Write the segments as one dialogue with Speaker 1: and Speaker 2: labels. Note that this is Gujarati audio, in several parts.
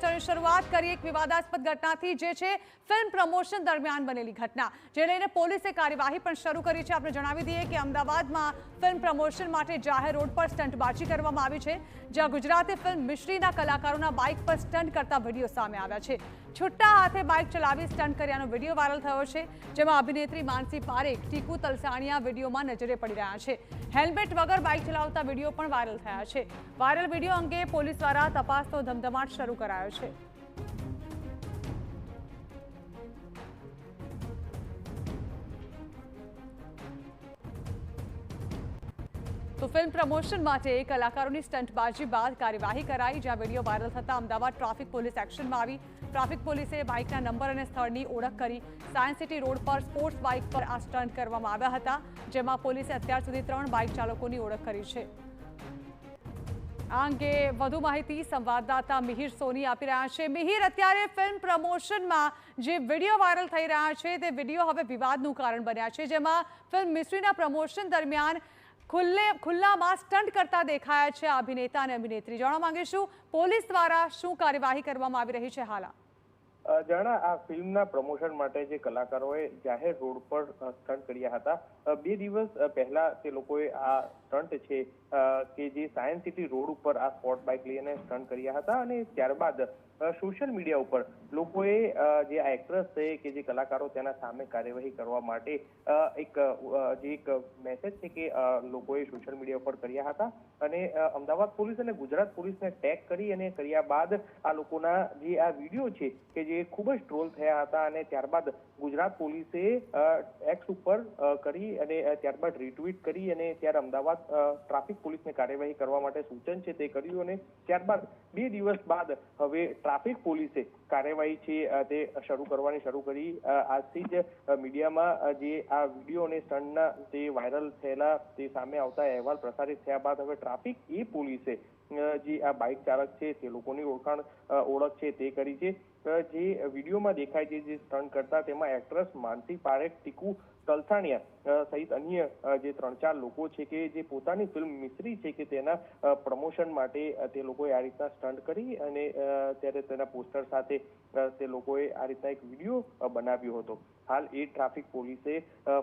Speaker 1: સમાચારની શરૂઆત કરીએ એક વિવાદાસ્પદ ઘટનાથી, જે છે ફિલ્મ પ્રમોશન દરમિયાન બનેલી ઘટના, જે લઈને પોલીસે કાર્યવાહી પણ શરૂ કરી છે। આપણે જણાવી દઈએ કે અમદાવાદમાં ફિલ્મ પ્રમોશન માટે જાહેર રોડ પર સ્ટંટબાજી કરવામાં આવી છે, જ્યાં ગુજરાતી ફિલ્મ મિશ્રીના કલાકારોના બાઇક પર સ્ટંટ કરતા વિડીયો સામે આવ્યા છે। છૂટા હાથે બાઇક ચલાવી સ્ટંટ કર્યાનો વિડીયો વાયરલ થયો છે, જેમાં અભિનેત્રી માનસી પારેખ, ટીકુ તલસાણિયા વિડીયોમાં નજરે પડી રહ્યા છે। હેલ્મેટ વગર બાઇક ચલાવતા વિડીયો પણ વાયરલ થયા છે। વાયરલ વિડીયો અંગે પોલીસ દ્વારા તપાસનો ધમધમાટ શરૂ કરાયો છે। તો ફિલ્મ પ્રમોશન માટે કલાકારોની સ્ટંટબાજી બાદ કાર્યવાહી કરાઈ, જ્યાં વિડીયો વાયરલ થતા અમદાવાદ ટ્રાફિક પોલીસ એક્શનમાં આવી। ટ્રાફિક પોલીસે બાઇકના નંબર અને સ્થળની ઓળખ કરી। સાયન્સ સિટી રોડ પર સ્પોર્ટ્સ બાઇક પર આ સ્ટંટ કરવામાં આવ્યા હતા, જેમાં પોલીસે અત્યાર સુધી 3 બાઇક ચાલકોની ઓળખ કરી છે। આ અંગે વધુ માહિતી સંવાદદાતા મિહિર સોની આપી રહ્યા છે। મિહિર, અત્યારે ફિલ્મ પ્રમોશનમાં જે વિડીયો વાયરલ થઈ રહ્યા છે, તે વિડીયો હવે વિવાદનું કારણ બન્યા છે, જેમાં ફિલ્મ મિસ્ટ્રીના પ્રમોશન દરમિયાન ખુલ્લામાં સ્ટંટ કરતા દેખાયા છે અભિનેતા અને અભિનેત્રી। જાણવા માંગીશું, પોલીસ દ્વારા શું કાર્યવાહી કરવામાં આવી રહી છે હાલ?
Speaker 2: જાણા, આ ફિલ્મના પ્રમોશન માટે જે કલાકારોએ જાહેર રોડ પર સ્ટંટ કર્યા હતા, 2 દિવસ પહેલા તે લોકોએ આ સ્ટંટ છે કે જે સાયન્સ સિટી રોડ ઉપર આ સ્પોર્ટ બાઇક લઈને સ્ટંટ કર્યા હતા, અને ત્યારબાદ સોશિયલ મીડિયા ઉપર લોકોએ જે આ એક્ટ્રેસ છે કે જે કલાકારો તેના સામે કાર્યવાહી કરવા માટે એક મેસેજ છે કે લોકોએ સોશિયલ મીડિયા ઉપર કર્યા હતા, અને અમદાવાદ પોલીસ અને ગુજરાત પોલીસને ટેગ કરી અને કર્યા બાદ આ લોકોના જે આ વિડીયો છે કે જે ખૂબ જ ટ્રોલ થયા હતા, અને ત્યારબાદ ગુજરાત પોલીસે એક્સ ઉપર કરી અને ત્યારબાદ રીટ્વીટ કરી અને ત્યારે અમદાવાદ ટ્રાફિક પોલીસને કાર્યવાહી કરવા માટે સૂચન છે તે કર્યું, અને ત્યારબાદ 2 દિવસ બાદ હવે ટ્રાફિક પોલીસે કાર્યવાહી છે તે શરૂ કરી। આજથી જ મીડિયામાં જે આ વિડીયો અને સ્ટંટના તે વાયરલ થયેલા તે સામે આવતા અહેવાલ પ્રસારિત થયા બાદ હવે ટ્રાફિક પોલીસે જે આ બાઇક ચાલક છે તે લોકોની ઓળખ છે તે કરી છે। જે વિડીયોમાં દેખાય છે જે સ્ટંટ કરતા, તેમાં એક્ટ્રેસ માનસી પારેખ, ટીકુ તલસાણિયા સહિત અન્ય જે 3-4 લોકો છે કે જે પોતાની ફિલ્મ મિસ્રી છે કે તેના પ્રમોશન માટે તે લોકોએ આ રીતના સ્ટંટ કરી, અને ત્યારે તેના પોસ્ટર સાથે તે લોકોએ આ રીતના એક વિડીયો બનાવ્યો હતો। હાલ ટ્રાફિક પોલીસે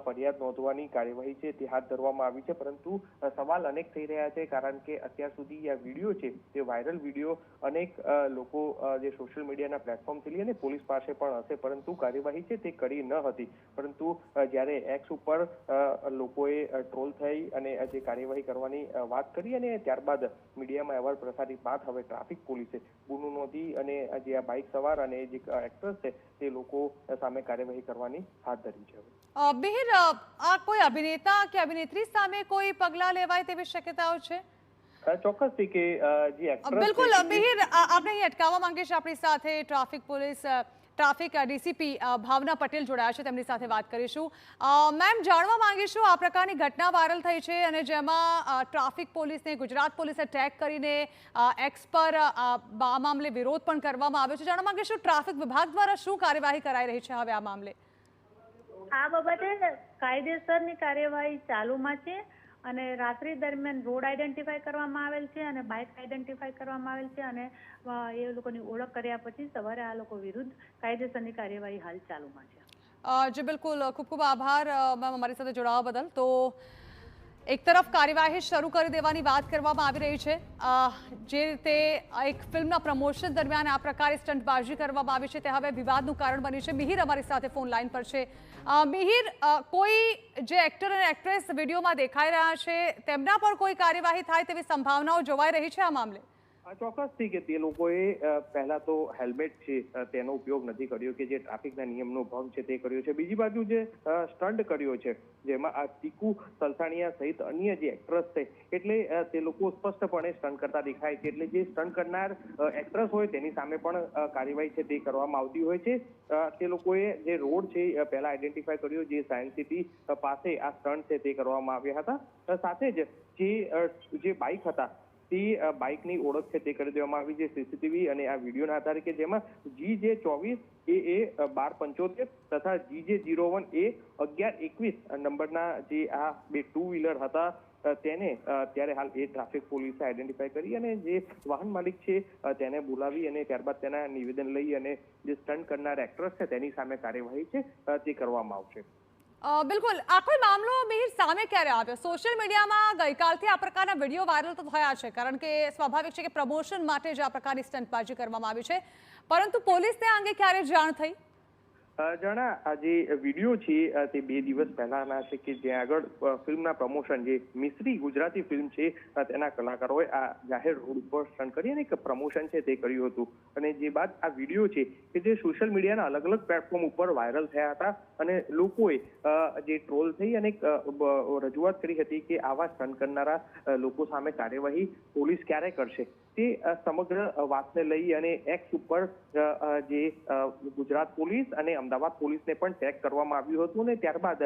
Speaker 2: ફરિયાદ નોંધવાની કાર્યવાહી છે તે હાથ ધરવામાં આવી છે, પરંતુ સવાલ અનેક થઈ રહ્યા છે, કારણ કે અત્યાર સુધી આ વિડીયો છે તે વાયરલ વિડીયો અનેક લોકો જે સોશિયલ મીડિયાના પ્લેટફોર્મથી લઈને પોલીસ પાસે પણ હશે, પરંતુ કાર્યવાહી છે તે કરી ન હતી। પરંતુ જ્યારે એક્સ ઉપર લોકોએ ટ્રોલ થઈ અને જે કાર્યવાહી કરવાની વાત કરી અને ત્યારબાદ મીડિયામાં અહેવાલ પ્રસારિત બાદ હવે ટ્રાફિક પોલીસે ગુનો નોંધી અને જે આ બાઇક સવાર અને જે એક્ટ્રેસ છે તે લોકો સામે કાર્યવાહી કરવાની હાથ ધરી છે।
Speaker 1: મિહિર, આ કોઈ અભિનેતા કે અભિનેત્રી સામે કોઈ પગલાં લેવાય તેવી શક્યતાઓ છે?
Speaker 2: ચોક્કસથી કે જે એક્ટ્રેસ,
Speaker 1: બિલકુલ મિહિર, આપણે અહીં અટકાવવા માંગીએ છીએ। આપણી સાથે ટ્રાફિક ડીસીપી ભાવના પટેલ જોડાયા છે, તેમની સાથે વાત કરીશું। મેમ, જાણવા માંગીશું, આ પ્રકારની ઘટના વાયરલ થઈ છે અને જેમાં ટ્રાફિક પોલીસને ગુજરાત પોલીસે ટેગ કરીને એક્સ પર આ મામલે વિરોધ પણ કરવામાં આવ્યો છે। જાણવા માંગીશું, ટ્રાફિક વિભાગ દ્વારા શું કાર્યવાહી કરાઈ રહી છે હવે આ મામલે?
Speaker 3: આ બાબતે કાયદેસરની કાર્યવાહી ચાલુમાં છે, અને રાત્રિ દરમિયાન રોડ આઈડેન્ટિફાઈ કરવામાં આવેલ છે અને બાઇક આઈડેન્ટિફાઈ કરવામાં આવેલ છે, અને એ લોકોની ઓળખ કર્યા પછી સવારે આ લોકો વિરુદ્ધ કાયદેસરની કાર્યવાહી હાલ ચાલુમાં છે।
Speaker 1: જી બિલકુલ, ખૂબ ખૂબ આભાર મેમ અમારી સાથે જોડાવા બદલ। તો એક તરફ કાર્યવાહી શરૂ કરી દેવાની વાત કરવામાં આવી રહી છે, જે રીતે એક ફિલ્મના પ્રમોશન દરમિયાન આ પ્રકારે સ્ટંટબાજી કરવામાં આવી છે તે હવે વિવાદનું કારણ બની છે। મિહિર અમારી સાથે ફોન લાઈન પર છે। મિહિર, કોઈ જે એક્ટર અને એક્ટ્રેસ વિડીયોમાં દેખાઈ રહ્યા છે તેમના પર કોઈ કાર્યવાહી થાય તેવી સંભાવનાઓ જોવાઈ રહી છે આ મામલે?
Speaker 2: ચોક્કસથી કે તે લોકોએ પહેલા તો હેલ્મેટ છે તેનો ઉપયોગ નથી કર્યો, કે જે ટ્રાફિકના નિયમનો ભંગ છે તે કર્યો છે। બીજી બાજુ જે સ્ટંટ કર્યો છે, જેમાં આ ટીકુ તલસાણિયા સહિત અન્ય જે એક્ટ્રેસ છે, એટલે તે લોકો સ્પષ્ટપણે સ્ટંટ કરતા દેખાય છે, એટલે જે સ્ટંટ કરનાર એક્ટ્રેસ હોય તેની સામે પણ કાર્યવાહી છે તે કરવામાં આવતી હોય છે। તે લોકોએ જે રોડ છે પહેલા આઈડેન્ટિફાઈ કર્યો, જે સાયન્સ સિટી પાસે આ સ્ટંટ છે તે કરવામાં આવ્યા હતા। સાથે જ જે બાઇક હતા તે બાઇકની ઓળખ છે તે કરી દેવામાં આવી છે સીસીટીવી અને આ વિડીયોના આધારે, કે જેમાં GJ24 AA1275 તથા GJ01 A1121 નંબરના જે આ 2 ટુ વ્હીલર હતા તેને અત્યારે હાલ એ ટ્રાફિક પોલીસે આઈડેન્ટિફાઈ કરી અને જે વાહન માલિક છે તેને બોલાવી અને ત્યારબાદ તેના નિવેદન લઈ અને જે સ્ટન્ટ કરનાર એક્ટ્રેસ છે તેની સામે કાર્યવાહી છે તે કરવામાં આવશે.
Speaker 1: બિલકુલ. આખો મામલો મિહિર સામે ક્યારે આવ્યો? સોશિયલ મીડિયામાં ગઈકાલથી આ પ્રકારના વિડીયો વાયરલ તો થયા છે, કારણ કે સ્વાભાવિક છે કે પ્રમોશન માટે જ આ પ્રકારની સ્ટન્ટબાજી કરવામાં આવી છે, પરંતુ પોલીસને આ અંગે ક્યારે જાણ થઈ?
Speaker 2: જાણા આ જે વિડીયો છે તે 2 દિવસ પહેલાના છે કે જ્યાં આગળ ફિલ્મના પ્રમોશન જે મિસ્રી ગુજરાતી ફિલ્મ છે તેના કલાકારોએ આ જાહેર રોડ ઉપર સ્ટન્ટ કરી અને એક પ્રમોશન છે તે કર્યું હતું. અને જે બાદ આ વિડીયો છે કે જે સોશિયલ મીડિયાના અલગ અલગ પ્લેટફોર્મ ઉપર વાયરલ થયા હતા અને લોકોએ જે ટ્રોલ થઈ અને રજૂઆત કરી હતી કે આવા સ્ટન્ટ કરનારા લોકો સામે કાર્યવાહી પોલીસ ક્યારે કરશે તે સમગ્ર વાતને લઈ અને એક્સ ઉપર જે ગુજરાત પોલીસ અને અમદાવાદ પોલીસને પણ ટેગ કરવામાં આવ્યું હતું અને ત્યારબાદ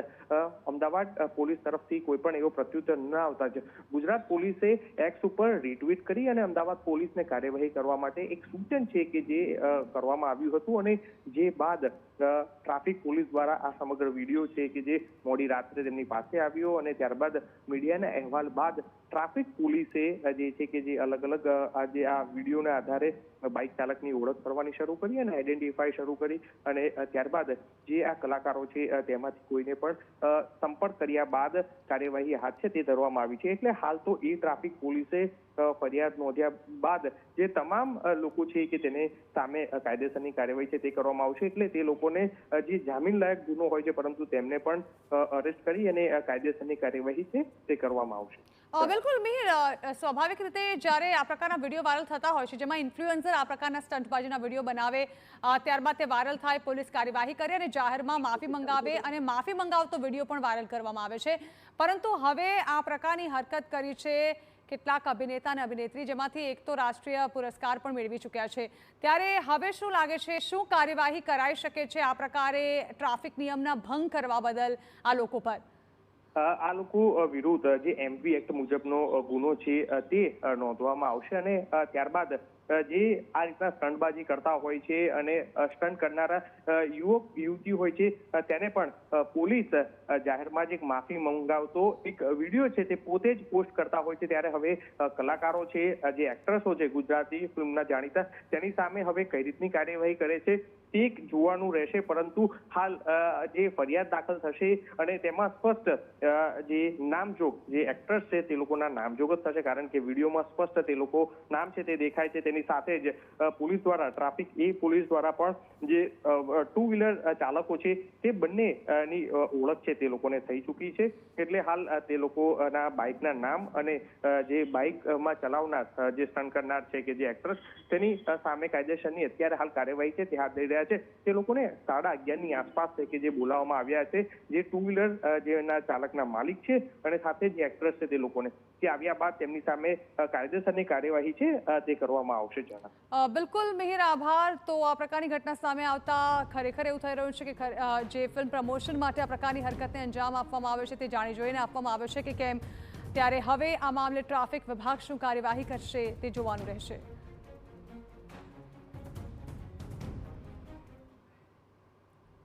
Speaker 2: અમદાવાદ પોલીસ તરફથી કોઈ પણ એવો પ્રત્યુત્તર ન આવતા જ ગુજરાત પોલીસે એક્સ ઉપર રીટ્વીટ કરી અને અમદાવાદ પોલીસને કાર્યવાહી કરવા માટે એક સૂચન છે કે જે કરવામાં આવ્યું હતું અને જે બાદ ટ્રાફિક પોલીસ દ્વારા આ સમગ્ર વિડીયો છે કે જે મોડી રાત્રે તેમની પાસે આવ્યો અને ત્યારબાદ મીડિયાના અહેવાલ બાદ ટ્રાફિક પોલીસે જે છે કે જે અલગ અલગ આજે આ વિડીયોના આધારે બાઇક ચાલકની ઓળખ કરવાની શરૂ કરી અને આઈડેન્ટિફાઈ શરૂ કરી અને ત્યારબાદ જે આ કલાકારો છે તેમાંથી કોઈને પણ સંપર્ક કર્યા બાદ કાર્યવાહી હાથ છે તે ધરવામાં આવી છે. એટલે હાલ તો એ ટ્રાફિક પોલીસે ફરિયાદ નોંધ્યા બાદ જે તમામ લોકો છે કે તેને સામે કાયદેસરની કાર્યવાહી છે તે કરવામાં આવશે. એટલે તે લોકોને જે જામીન લાયક ગુનો હોય છે પરંતુ તેમને પણ અરેસ્ટ કરી અને કાયદેસરની કાર્યવાહી છે તે કરવામાં આવશે.
Speaker 1: બિલકુલ મિહિર, સ્વાભાવિક રીતે જ્યારે આ પ્રકારના વિડીયો વાયરલ થતા હોય છે જેમાં ઇન્ફ્લુએન્સર આ પ્રકારના સ્ટન્ટબાજીના વિડીયો બનાવે, ત્યારબાદ તે વાયરલ થાય, પોલીસ કાર્યવાહી કરે અને જાહેરમાં માફી મંગાવે અને માફી મંગાવતો વિડીયો પણ વાયરલ કરવામાં આવે છે. પરંતુ હવે આ પ્રકારની હરકત કરી છે કેટલાક અભિનેતા અને અભિનેત્રી, જેમાંથી એક તો રાષ્ટ્રીય પુરસ્કાર પણ મેળવી ચૂક્યા છે. ત્યારે હવે શું લાગે છે, શું કાર્યવાહી કરાઈ શકે છે આ પ્રકારે ટ્રાફિક નિયમના ભંગ કરવા બદલ આ લોકો પર?
Speaker 2: આ લોકો વિરુદ્ધ જે એમવી એક્ટ મુજબનો ગુનો છે તે નોંધવામાં આવશે અને ત્યારબાદ જે આ રીતના સ્ટન્ટબાજી કરતા હોય છે અને સ્ટન્ટ કરનારા યુવક યુવતી હોય છે તેને પણ પોલીસ જાહેરમાં જ એક માફી મંગાવતો એક વિડીયો છે તે પોતે જ પોસ્ટ કરતા હોય છે. ત્યારે હવે કલાકારો છે, જે એક્ટ્રેસો છે ગુજરાતી ફિલ્મના જાણીતા, તેની સામે હવે કઈ રીતની કાર્યવાહી કરે છે તે જોવાનું રહેશે. પરંતુ હાલ જે ફરિયાદ દાખલ થશે અને તેમાં સ્પષ્ટ જે નામજોગ જે એક્ટ્રેસ છે તે લોકોના નામજોગ જ થશે, કારણ કે વિડીયોમાં સ્પષ્ટ તે લોકો નામ છે તે દેખાય છે. તેની સાથે જ પોલીસ દ્વારા ટ્રાફિક પોલીસ દ્વારા પણ જે 2 વ્હીલર ચાલકો છે તે બંનેની ઓળખ છે તે લોકોને થઈ ચૂકી છે. એટલે હાલ તે લોકોના બાઇકના નામ અને જે બાઇકમાં ચલાવનાર જે સ્ટન્ટ કરનાર છે કે જે એક્ટ્રેસ, તેની સામે કાયદેસરની અત્યારે હાલ કાર્યવાહી છે તે હાથ ધરી રહ્યા છે. તે લોકોને 11:30ની આસપાસ છે કે જે બોલાવવામાં આવ્યા છે, જે 2 વ્હીલર જેના ચાલકના માલિક છે અને સાથે જે એક્ટ્રેસ છે તે લોકોને તે આવ્યા બાદ તેમની સામે કાયદેસરની કાર્યવાહી છે તે કરવામાં આવશે.
Speaker 1: બિલકુલ મિહિર, આભાર. તો આ પ્રકારની ઘટના સામે આવતા ખરેખર એવું થઈ રહ્યું છે કે જે ફિલ્મ પ્રમોશન માટે આ પ્રકારની હરકતને અંજામ આપવામાં આવે છે તે જાણી જોઈને આપવામાં આવે છે કે કેમ. ત્યારે હવે આ મામલે ટ્રાફિક વિભાગ શું કાર્યવાહી કરશે તે જોવાનું રહેશે.